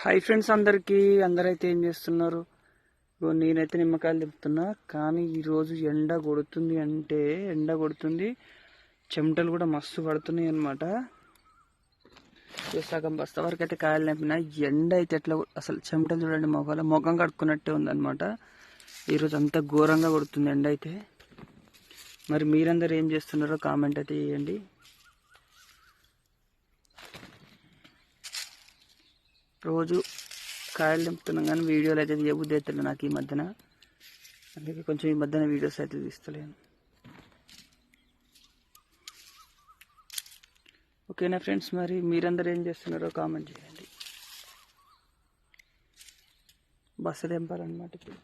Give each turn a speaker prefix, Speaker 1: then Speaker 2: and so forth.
Speaker 1: Hi friends, అందరైతే ఏం చేస్తున్నారు? నేనైతే నిమ్మకాయలు తిప్పుతున్నా. కానీ ఈరోజు ఎండ కొడుతుంది, చెమటలు కూడా మస్తు పడుతున్నాయి అనమాట. సగం బస్తా వరకు అయితే కాయలు నింపిన. ఎండ అయితే ఎట్లా అసలు చెమటలు చూడండి, ముఖం కడుక్కున్నట్టే ఉందన్నమాట. ఈరోజు అంత ఘోరంగా కొడుతుంది ఎండ అయితే. మరి మీరందరూ ఏం చేస్తున్నారో కామెంట్ అయితే చేయండి. రోజు కాయలు నింపుతున్నాం కానీ వీడియోలు అయితే తీయబుద్ధి అవుతుంది నాకు ఈ మధ్యన. అందుకే కొంచెం ఈ మధ్యన వీడియోస్ అయితే తీస్తలేను. ఓకేనా ఫ్రెండ్స్, మరి మీరందరూ ఏం చేస్తున్నారో కామెంట్ చేయండి. బస్సు తెంపాలన్నమాట ఇప్పుడు.